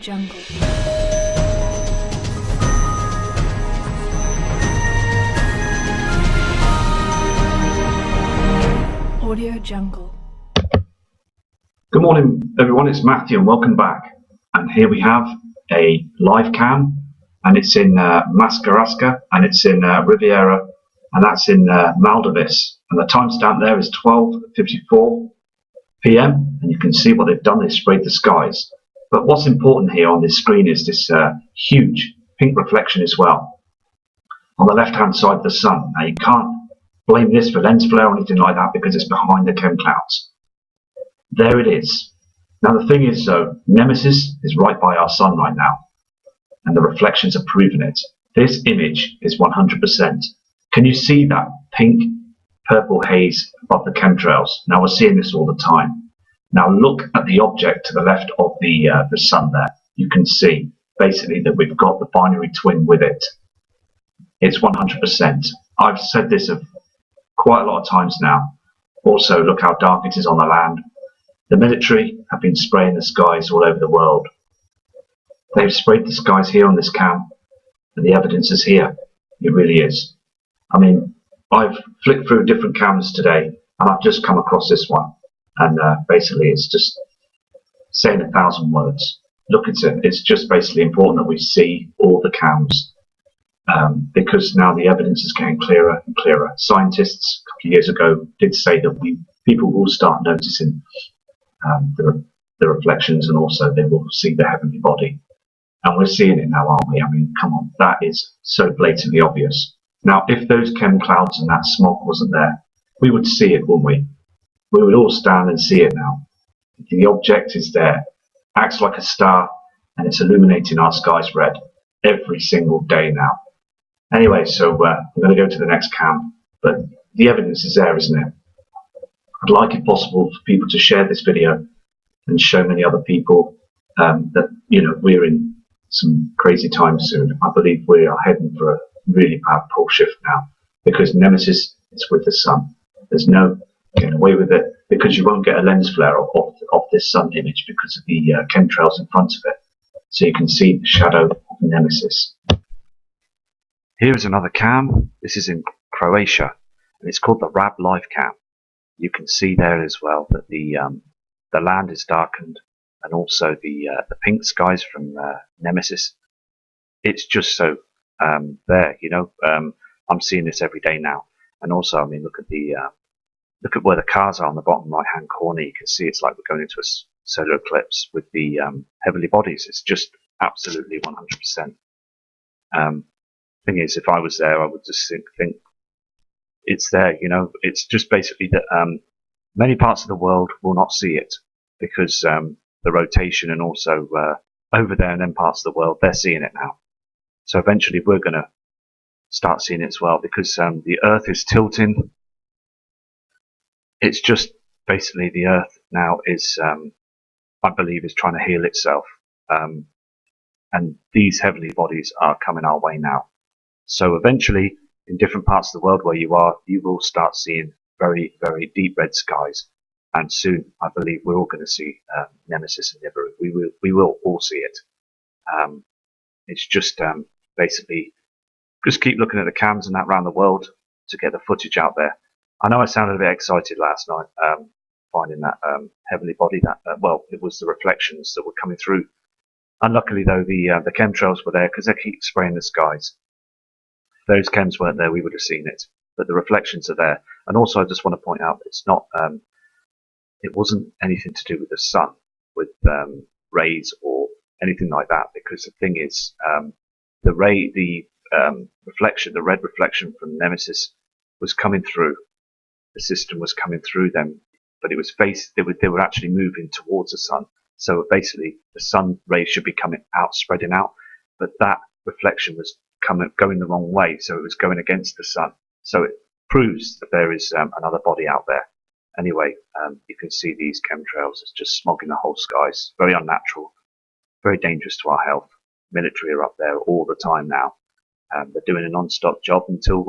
Jungle. Audio Jungle. Good morning, everyone. It's Matthew, and welcome back. And here we have a live cam, and it's in Mascarasca, and it's in Riviera, and that's in Maldives. And the timestamp there is 12:54 p.m. And you can see what they've done. They've sprayed the skies. But what's important here on this screen is this huge pink reflection as well on the left-hand side of the sun. Now you can't blame this for lens flare or anything like that because it's behind the chem clouds. There it is. Now the thing is though, Nemesis is right by our sun right now, and the reflections are proving it. This image is 100%. Can you see that pink purple haze above the chemtrails? Now we're seeing this all the time. Now look at the object to the left of the sun there. You can see basically that we've got the binary twin with it. It's 100%. I've said this quite a lot of times now. Also, look how dark it is on the land. The military have been spraying the skies all over the world. They've sprayed the skies here on this cam, and the evidence is here. It really is. I mean, I've flicked through different cams today, and I've just come across this one. And basically, it's just saying 1,000 words. Look at it. It's just basically important that we see all the cams, because now the evidence is getting clearer and clearer. Scientists a couple of years ago did say that people will start noticing the reflections, and also they will see the heavenly body. And we're seeing it now, aren't we? I mean, come on, that is so blatantly obvious. Now, if those chem clouds and that smoke wasn't there, we would see it, wouldn't we? We would all stand and see it now. The object is there, acts like a star, and it's illuminating our skies red every single day now. Anyway, so I'm going to go to the next cam, but the evidence is there, isn't it? I'd like, if possible, for people to share this video and show many other people that, you know, we're in some crazy times soon. I believe we are heading for a really bad pole shift now, because Nemesis is with the sun. There's no getting away with it, because you won't get a lens flare off this sun image because of the chemtrails in front of it. So you can see the shadow of Nemesis. Here is another cam. This is in Croatia, and it's called the Rab Live Cam. You can see there as well that the land is darkened, and also the pink skies from Nemesis. It's just so there, you know. I'm seeing this every day now, and also, I mean, look at where the cars are on the bottom right-hand corner. You can see it's like we're going into a solar eclipse with the heavenly bodies. It's just absolutely 100%. Thing is, if I was there, I would just think it's there. You know, it's just basically that many parts of the world will not see it because the rotation, and also over there in them parts of the world, they're seeing it now. So eventually, we're going to start seeing it as well, because the Earth is tilting. It's just basically the Earth now is, I believe, is trying to heal itself. And these heavenly bodies are coming our way now. So eventually, in different parts of the world where you are, you will start seeing very, very deep red skies. And soon, I believe, we're all going to see Nemesis and Nibiru. We will all see it. It's just basically, just keep looking at the cams and that around the world to get the footage out there. I know I sounded a bit excited last night, finding that heavenly body. Well, it was the reflections that were coming through. Unluckily, though, the chemtrails were there because they keep spraying the skies. If those chems weren't there, we would have seen it. But the reflections are there. And also, I just want to point out that it's not. It wasn't anything to do with the sun, with rays or anything like that. Because the thing is, the reflection, the red reflection from Nemesis, was coming through. The system was coming through them, but it was they were actually moving towards the sun. So basically, the sun rays should be coming out, spreading out, but that reflection was going the wrong way, so it was going against the sun. So it proves that there is another body out there. Anyway, you can see these chemtrails. It's just smogging the whole skies. Very unnatural, very dangerous to our health. Military are up there all the time now. They're doing a non-stop job until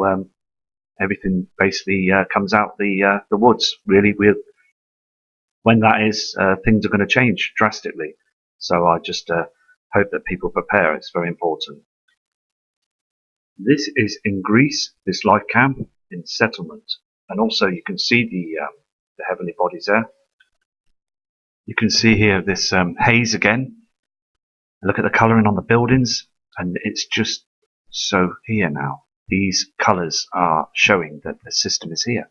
everything basically comes out the woods. Really, when that is, things are going to change drastically. So I just hope that people prepare. It's very important. This is in Greece, this live cam in settlement, and also you can see the heavenly bodies there. You can see here this haze again. Look at the colouring on the buildings, and it's just so here now. These colours are showing that the system is here.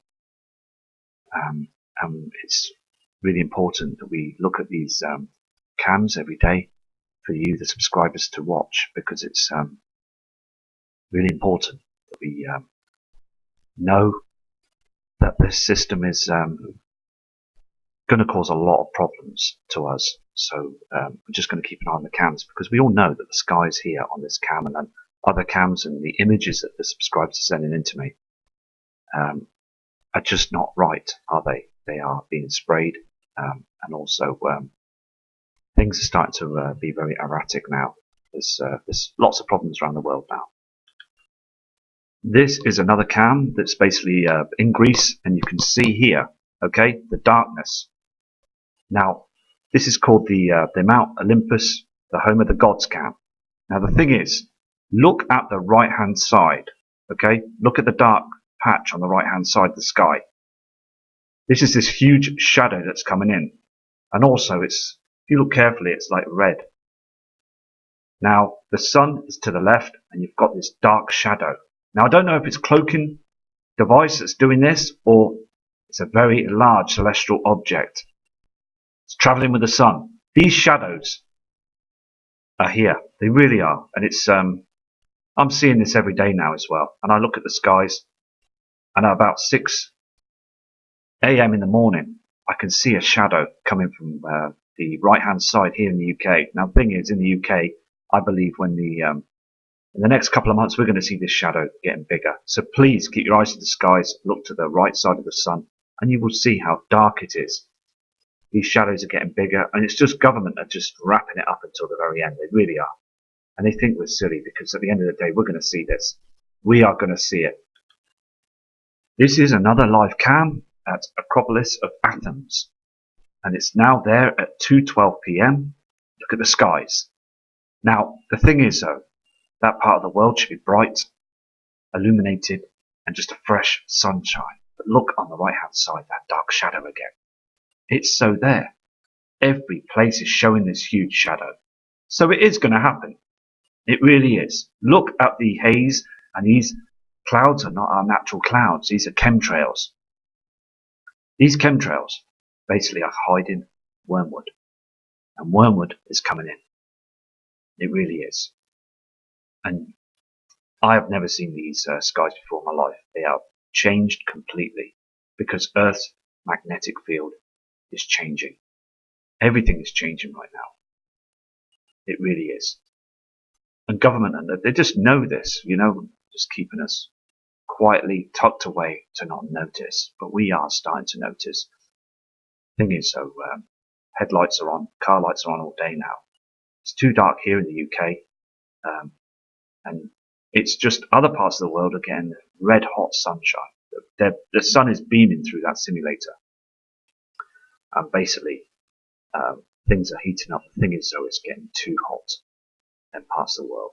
And it's really important that we look at these cams every day for you, the subscribers, to watch, because it's really important that we know that this system is going to cause a lot of problems to us. So we're just going to keep an eye on the cams, because we all know that the skies here on this cam and then other cams and the images that the subscribers are sending in to me are just not right, are they? They are being sprayed, and also things are starting to be very erratic now. There's lots of problems around the world now. This is another cam that's basically in Greece, and you can see here, okay, the darkness. Now, this is called the Mount Olympus, the home of the gods cam. Now, the thing is, look at the right-hand side, okay? Look at the dark patch on the right-hand side of the sky. This is this huge shadow that's coming in. And also, if you look carefully, it's like red. Now, the sun is to the left, and you've got this dark shadow. Now, I don't know if it's a cloaking device that's doing this, or it's a very large celestial object. It's traveling with the sun. These shadows are here. They really are. And it's I'm seeing this every day now as well. And I look at the skies, and at about 6 a.m. in the morning, I can see a shadow coming from the right-hand side here in the UK. Now, the thing is, in the UK, I believe when in the next couple of months, we're going to see this shadow getting bigger. So please keep your eyes to the skies, look to the right side of the sun, and you will see how dark it is. These shadows are getting bigger, and it's just government are just wrapping it up until the very end. They really are. And they think we're silly, because at the end of the day, we're going to see this. We are going to see it. This is another live cam at Acropolis of Athens, and it's now there at 2:12 p.m. Look at the skies. Now, the thing is, though, that part of the world should be bright, illuminated, and just a fresh sunshine. But look on the right-hand side, that dark shadow again. It's so there. Every place is showing this huge shadow. So it is going to happen. It really is. Look at the haze, and these clouds are not our natural clouds. These are chemtrails. These chemtrails basically are hiding wormwood. And wormwood is coming in. It really is. And I have never seen these skies before in my life. They are changed completely, because Earth's magnetic field is changing. Everything is changing right now. It really is. And government, and they just know this, just keeping us quietly tucked away to not notice. But we are starting to notice. Thing is, so headlights are on, car lights are on all day now. It's too dark here in the UK. And it's just other parts of the world are getting red hot sunshine. The sun is beaming through that simulator. And basically, things are heating up. The thing is, though, it's getting too hot in parts of the world.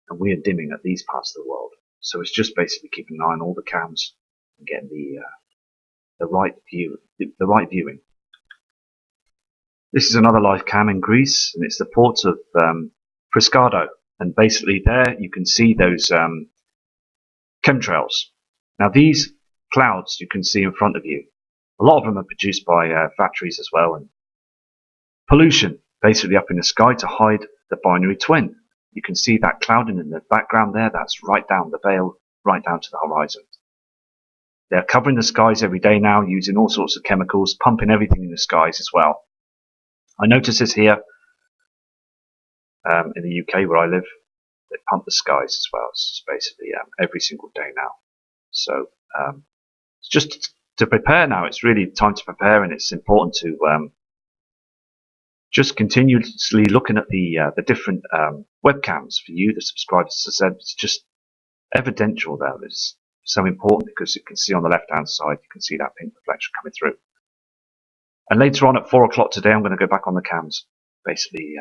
And we are dimming at these parts of the world. So it's just basically keeping an eye on all the cams and getting the right view, the right viewing. This is another live cam in Greece, and it's the port of Friscado. And basically there you can see those chemtrails. Now these clouds you can see in front of you, a lot of them are produced by factories as well, and pollution basically up in the sky to hide the binary twin. You can see that clouding in the background there, that's right down the veil, right down to the horizon. They're covering the skies every day now, using all sorts of chemicals, pumping everything in the skies as well. I notice this here in the UK where I live. They pump the skies as well. It's basically every single day now. So it's just to prepare now. It's really time to prepare, and it's important to just continuously looking at the different webcams for you, the subscribers. As I said, it's just evidential there. It's so important because you can see on the left-hand side, you can see that pink reflection coming through. And later on at 4 o'clock today, I'm going to go back on the cams, basically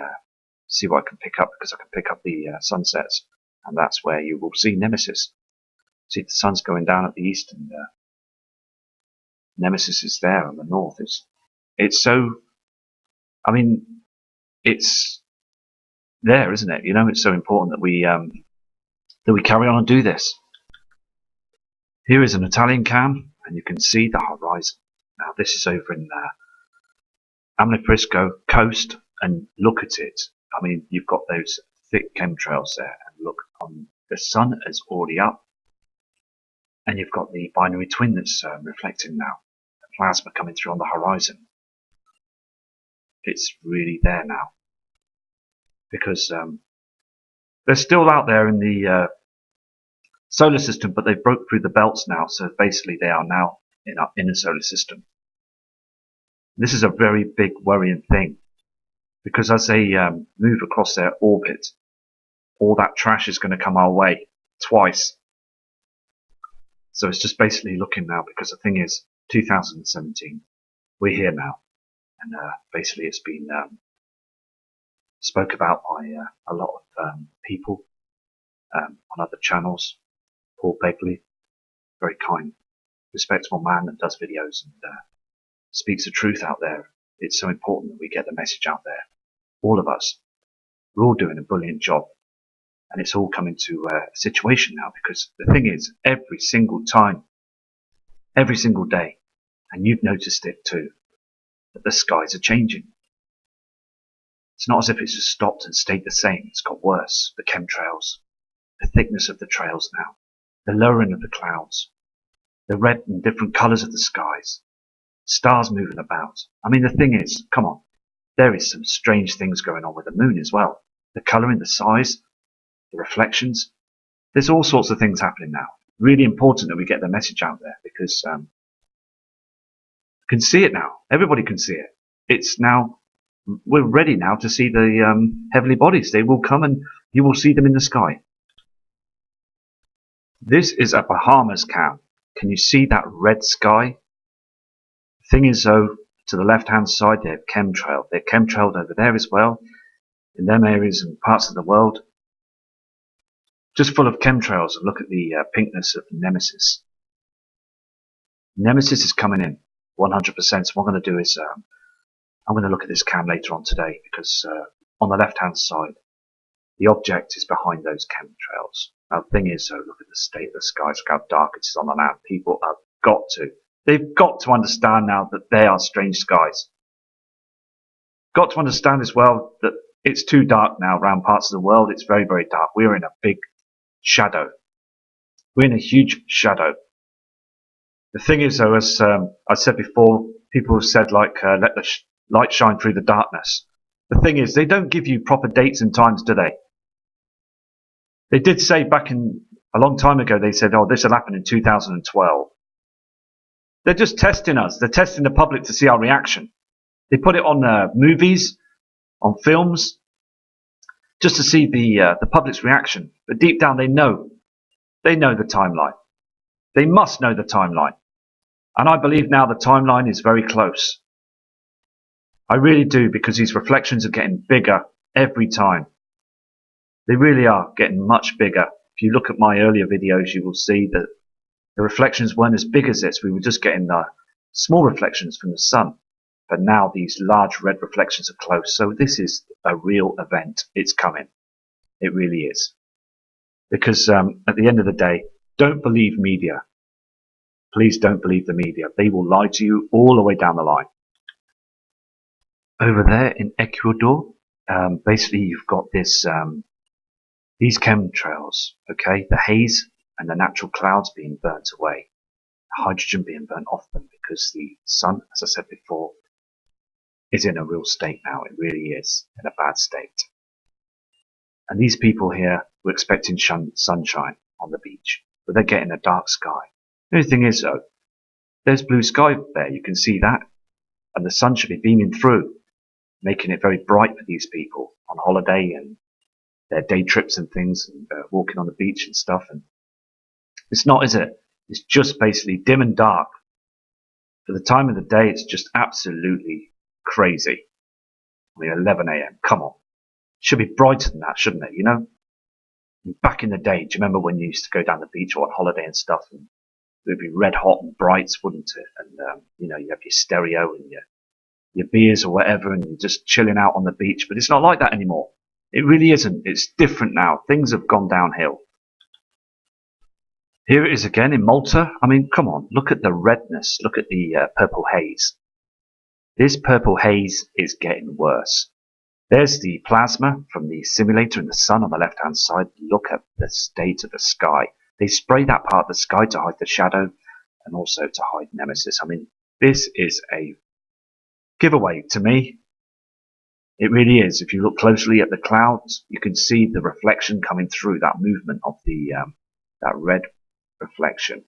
See what I can pick up, because I can pick up the sunsets, and that's where you will see Nemesis. See the sun's going down at the east, and Nemesis is there on the north. It's so, I mean, it's there, isn't it? You know, it's so important that we carry on and do this. Here is an Italian cam, and you can see the horizon. Now this is over in Amliprisco coast, and look at it. I mean, you've got those thick chemtrails there, and look, the sun is already up, and you've got the binary twin that's reflecting now, the plasma coming through on the horizon. It's really there now, because they're still out there in the solar system, but they've broke through the belts now, so basically they are now in our inner solar system. This is a very big worrying thing, because as they move across their orbit, all that trash is going to come our way twice. So it's just basically looking now, because the thing is, 2017, we're here now, and basically it's been spoke about by a lot of people on other channels. Paul Begley, very kind, respectable man that does videos and speaks the truth out there. It's so important that we get the message out there. All of us, we're all doing a brilliant job, and it's all coming to a situation now, because the thing is, every single time, every single day, and you've noticed it too, that the skies are changing. It's not as if it's just stopped and stayed the same. It's got worse. The chemtrails, the thickness of the trails now, the lowering of the clouds, the red and different colours of the skies, stars moving about. I mean, the thing is, come on, there is some strange things going on with the moon as well. The colouring, the size, the reflections. There's all sorts of things happening now. Really important that we get the message out there, because you can see it now. Everybody can see it. It's now, we're ready now to see the heavenly bodies. They will come, and you will see them in the sky. This is a Bahamas cam. Can you see that red sky? The thing is, though, to the left-hand side, they're chemtrailed. They're chemtrailed over there as well, in them areas and parts of the world. Just full of chemtrails. And look at the pinkness of Nemesis. Nemesis is coming in 100%. So what I'm going to do is I'm going to look at this cam later on today, because on the left-hand side, the object is behind those chemtrails. Now, the thing is, though, look at the state of the skies, look how dark it is on the land. People have got to. They've got to understand now that they are strange skies. Got to understand as well that it's too dark now around parts of the world. It's very, very dark. We're in a big shadow. We're in a huge shadow. The thing is, though, as I said before, people have said, like, let the light shine through the darkness. The thing is, they don't give you proper dates and times, do they? They did say back in a long time ago, they said, oh, this will happen in 2012. They're just testing us. They're testing the public to see our reaction. They put it on movies, on films, just to see the public's reaction. But deep down, they know the timeline. They must know the timeline. And I believe now the timeline is very close. I really do, because these reflections are getting bigger every time. They really are getting much bigger. If you look at my earlier videos, you will see that the reflections weren't as big as this. We were just getting the small reflections from the sun. But now these large red reflections are close. So this is a real event. It's coming. It really is. Because at the end of the day, don't believe media. Please don't believe the media. They will lie to you all the way down the line. Over there in Ecuador, basically you've got this these chemtrails, okay, the haze and the natural clouds being burnt away, the hydrogen being burnt off them, because the sun, as I said before, is in a real state now. It really is in a bad state. And these people here were expecting sunshine on the beach, but they're getting a dark sky. The only thing is, though, there's blue sky there. You can see that, and the sun should be beaming through, making it very bright for these people on holiday and their day trips and things, and walking on the beach and stuff. And it's not, is it? It's just basically dim and dark. For the time of the day, it's just absolutely crazy. I mean, 11 a.m. Come on. Should be brighter than that, shouldn't it? You know, back in the day, do you remember when you used to go down the beach or on holiday and stuff, and it would be red hot and bright, wouldn't it? And you know, you have your stereo and your beers or whatever, and you're just chilling out on the beach. But it's not like that anymore. It really isn't. It's different now. Things have gone downhill. Here it is again in Malta. I mean, come on, look at the redness. Look at the purple haze. This purple haze is getting worse. There's the plasma from the simulator in the sun on the left-hand side. Look at the state of the sky. They spray that part of the sky to hide the shadow and also to hide Nemesis. I mean, this is a giveaway to me. It really is. If you look closely at the clouds, you can see the reflection coming through, that movement of the that red reflection.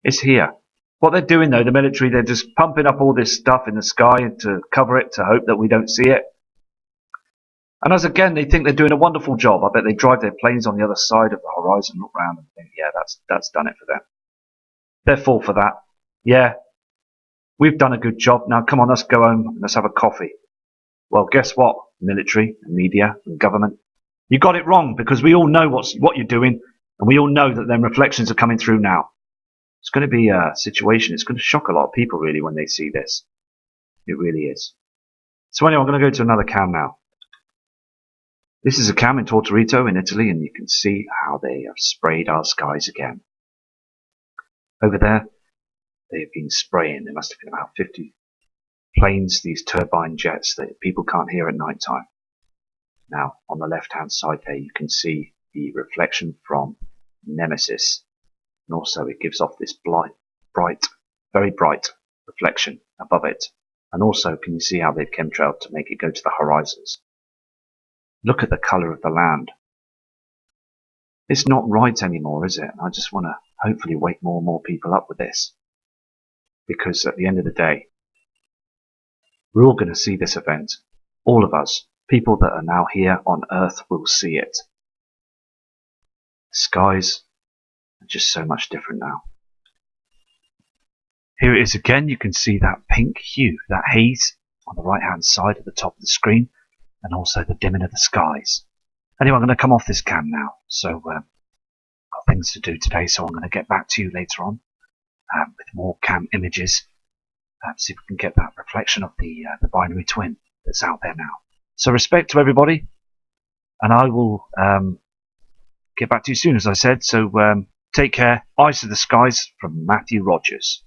It's here. What they're doing though, the military, they're just pumping up all this stuff in the sky to cover it, to hope that we don't see it. And as again, they think they're doing a wonderful job. I bet they drive their planes on the other side of the horizon, look around and think, yeah, that's done it for them. They're full for that. Yeah, we've done a good job. Now come on, let's go home and let's have a coffee. Well, guess what, military and media and government? You got it wrong, because we all know what you're doing, and we all know that them reflections are coming through now. It's going to be a situation. It's going to shock a lot of people, really, when they see this. It really is. So anyway, I'm going to go to another cam now. This is a cam in Tortorito in Italy, and you can see how they have sprayed our skies again. Over there, they've been spraying. There must have been about 50 planes, these turbine jets that people can't hear at night time. Now, on the left-hand side there, you can see the reflection from Nemesis. And also it gives off this very bright reflection above it. And also, can you see how they've chemtrailed to make it go to the horizons? Look at the colour of the land. It's not right anymore, is it? I just want to hopefully wake more and more people up with this. Because at the end of the day, we're all going to see this event. All of us, people that are now here on Earth, will see it. The skies are just so much different now. Here it is again. You can see that pink hue, that haze on the right hand side at the top of the screen, and also the dimming of the skies. Anyway, I'm going to come off this cam now. So I've got things to do today, so I'm going to get back to you later on with more cam images. See if we can get that reflection of the binary twin that's out there now. So respect to everybody, and I will get back to you soon, as I said. So take care. Eyes to the skies from Matthew Rogers.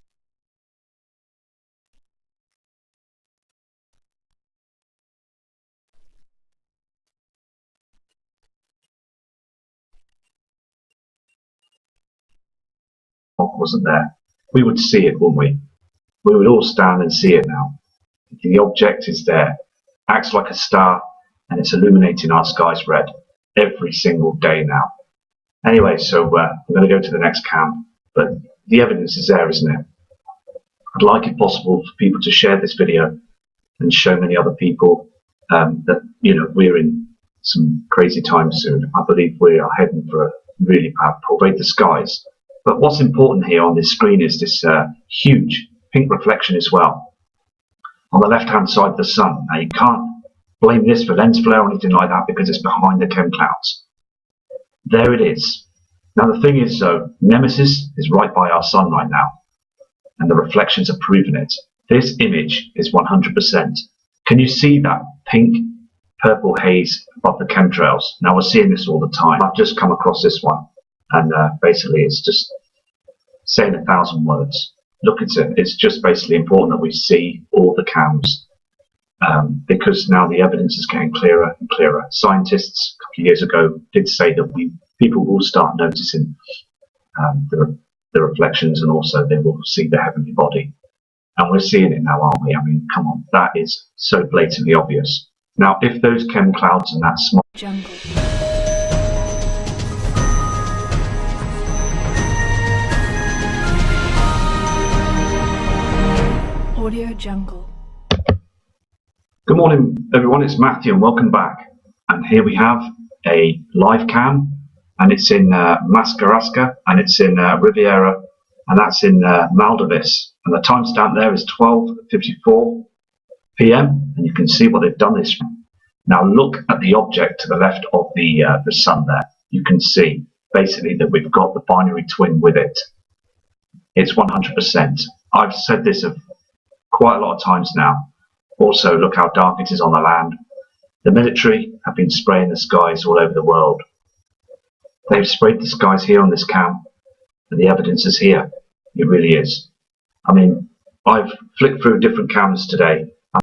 Wasn't there, we would see it, wouldn't we? We would all stand and see it now. The object is there, acts like a star, and it's illuminating our skies red every single day now. Anyway, so I'm going to go to the next cam, but the evidence is there, isn't it? I'd like, if possible, for people to share this video and show many other people that, you know, we're in some crazy times soon. I believe we are heading for a really bad pull. The skies. But what's important here on this screen is this huge pink reflection as well on the left-hand side of the sun. Now, you can't blame this for lens flare or anything like that, because it's behind the chem clouds. There it is. Now, the thing is, though, Nemesis is right by our sun right now, and the reflections are proving it. This image is 100%. Can you see that pink purple haze above the chemtrails? Now, we're seeing this all the time. I've just come across this one, and basically it's just saying 1,000 words. Look at it. It's just basically important that we see all the cams, because now the evidence is getting clearer and clearer. Scientists a couple of years ago did say that people will start noticing the reflections, and also they will see the heavenly body. And we're seeing it now, aren't we? I mean, come on, that is so blatantly obvious. Now, if those chem clouds and that smoke... Jungle. Audio Jungle. Good morning, everyone. It's Matthew, and welcome back. And here we have a live cam, and it's in Mascarasca, and it's in Riviera, and that's in Maldives. And the timestamp there is 12:54 p.m. and you can see what they've done this. Now look at the object to the left of the sun there. You can see basically that we've got the binary twin with it. It's 100%. I've said this quite a lot of times now. Also, look how dark it is on the land. The military have been spraying the skies all over the world. They've sprayed the skies here on this cam, and the evidence is here. It really is. I mean, I've flicked through different cams today,